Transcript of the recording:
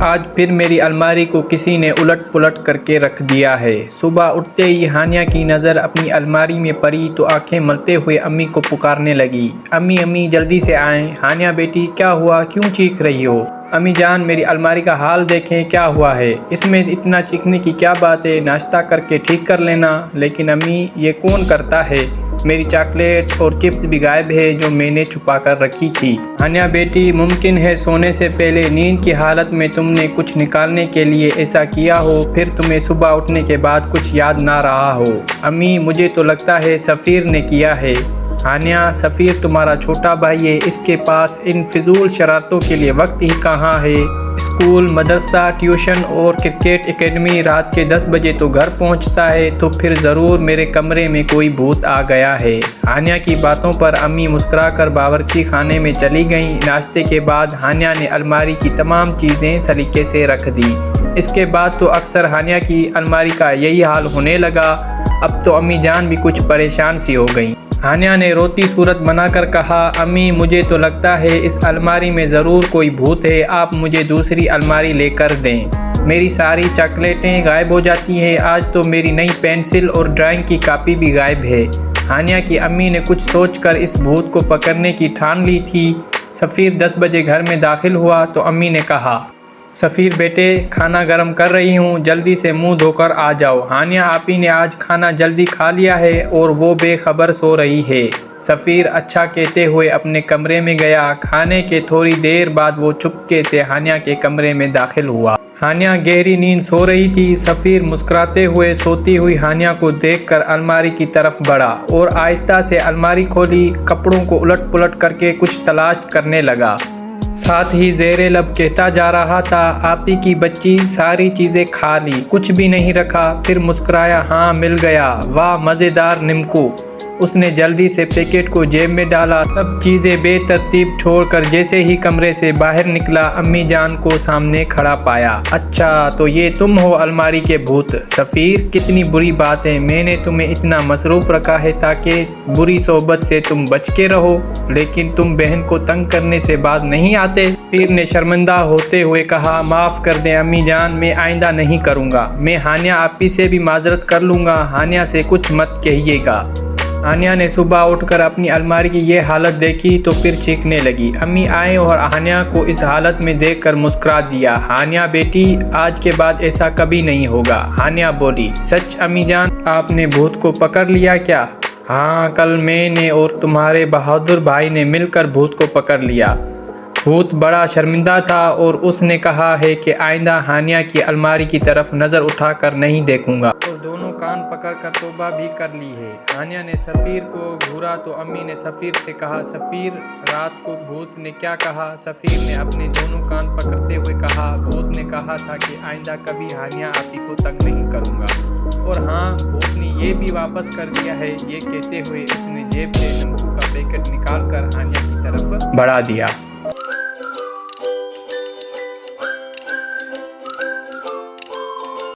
آج پھر میری الماری کو کسی نے الٹ پلٹ کر کے رکھ دیا ہے۔ صبح اٹھتے ہی ہانیہ کی نظر اپنی الماری میں پڑی تو آنکھیں ملتے ہوئے امی کو پکارنے لگی، امی امی جلدی سے آئیں۔ ہانیہ بیٹی کیا ہوا، کیوں چیخ رہی ہو؟ امی جان میری الماری کا حال دیکھیں کیا ہوا ہے، اس میں اتنا چیخنے کی کیا بات ہے، ناشتہ کر کے ٹھیک کر لینا۔ لیکن امی یہ کون کرتا ہے، میری چاکلیٹ اور چپس بھی غائب ہے جو میں نے چھپا کر رکھی تھی۔ ہانیہ بیٹی ممکن ہے سونے سے پہلے نیند کی حالت میں تم نے کچھ نکالنے کے لیے ایسا کیا ہو، پھر تمہیں صبح اٹھنے کے بعد کچھ یاد نہ رہا ہو۔ امی مجھے تو لگتا ہے سفیر نے کیا ہے۔ ہانیہ سفیر تمہارا چھوٹا بھائی ہے، اس کے پاس ان فضول شرارتوں کے لیے وقت ہی کہاں ہے۔ اسکول، مدرسہ، ٹیوشن اور کرکٹ اکیڈمی، رات کے 10 بجے تو گھر پہنچتا ہے، تو پھر ضرور میرے کمرے میں کوئی بھوت آ گیا ہے۔ ہانیہ کی باتوں پر امی مسکرا کر باورچی خانے میں چلی گئیں۔ ناشتے کے بعد ہانیہ نے الماری کی تمام چیزیں سلیقے سے رکھ دی۔ اس کے بعد تو اکثر ہانیہ کی الماری کا یہی حال ہونے لگا۔ اب تو امی جان بھی کچھ پریشان سی ہو گئیں۔ ہانیہ نے روتی صورت بنا کر کہا، امی مجھے تو لگتا ہے اس الماری میں ضرور کوئی بھوت ہے، آپ مجھے دوسری الماری لے کر دیں۔ میری ساری چاکلیٹیں غائب ہو جاتی ہیں، آج تو میری نئی پینسل اور ڈرائنگ کی کاپی بھی غائب ہے۔ ہانیہ کی امی نے کچھ سوچ کر اس بھوت کو پکڑنے کی ٹھان لی تھی۔ سفیر 10 بجے گھر میں داخل ہوا تو امی نے کہا، سفیر بیٹے کھانا گرم کر رہی ہوں، جلدی سے منہ دھو کر آ جاؤ۔ ہانیہ آپی نے آج کھانا جلدی کھا لیا ہے اور وہ بے خبر سو رہی ہے۔ سفیر اچھا کہتے ہوئے اپنے کمرے میں گیا۔ کھانے کے تھوڑی دیر بعد وہ چپکے سے ہانیہ کے کمرے میں داخل ہوا۔ ہانیہ گہری نیند سو رہی تھی۔ سفیر مسکراتے ہوئے سوتی ہوئی ہانیہ کو دیکھ کر الماری کی طرف بڑھا اور آہستہ سے الماری کھولی، کپڑوں کو الٹ پلٹ کر کے کچھ تلاش کرنے لگا۔ ساتھ ہی زیر لب کہتا جا رہا تھا، آپی کی بچی ساری چیزیں کھا لی، کچھ بھی نہیں رکھا۔ پھر مسکرایا، ہاں مل گیا، واہ مزیدار نمکو۔ اس نے جلدی سے پیکٹ کو جیب میں ڈالا، سب چیزیں بے ترتیب چھوڑ کر جیسے ہی کمرے سے باہر نکلا امی جان کو سامنے کھڑا پایا۔ اچھا تو یہ تم ہو الماری کے بھوت۔ سفیر کتنی بری بات ہے، میں نے تمہیں اتنا مصروف رکھا ہے تاکہ بری صحبت سے تم بچ کے رہو، لیکن تم بہن کو تنگ کرنے سے باز نہیں آتے۔ سفیر نے شرمندہ ہوتے ہوئے کہا، معاف کر دیں امی جان، میں آئندہ نہیں کروں گا، میں ہانیہ آپی سے بھی معذرت کر لوں گا، ہانیہ سے کچھ مت کہیے گا۔ ہانیہ نے صبح اٹھ کر اپنی الماری کی یہ حالت دیکھی تو پھر چیخنے لگی۔ امی آئے اور ہانیہ کو اس حالت میں دیکھ کر مسکرا دیا۔ ہانیہ بیٹی آج کے بعد ایسا کبھی نہیں ہوگا۔ ہانیہ بولی، سچ امی جان، آپ نے بھوت کو پکڑ لیا کیا؟ ہاں کل میں نے اور تمہارے بہادر بھائی نے مل کر بھوت کو پکڑ لیا۔ بھوت بڑا شرمندہ تھا اور اس نے کہا ہے کہ آئندہ ہانیہ کی الماری کی طرف نظر اٹھا کر نہیں دیکھوں گا، اور دونوں کان پکڑ کر توبہ بھی کر لی ہے۔ ہانیہ نے سفیر کو گھورا تو امی نے سفیر سے کہا، سفیر رات کو بھوت نے کیا کہا؟ سفیر نے اپنے دونوں کان پکڑتے ہوئے کہا، بھوت نے کہا تھا کہ آئندہ کبھی ہانیہ آپی کو تنگ نہیں کروں گا، اور ہاں بھوت نے یہ بھی واپس کر دیا ہے۔ یہ کہتے ہوئے اس نے جیب سے نمکو کا پیکٹ نکال کر ہانیہ کی طرف بڑھا دیا۔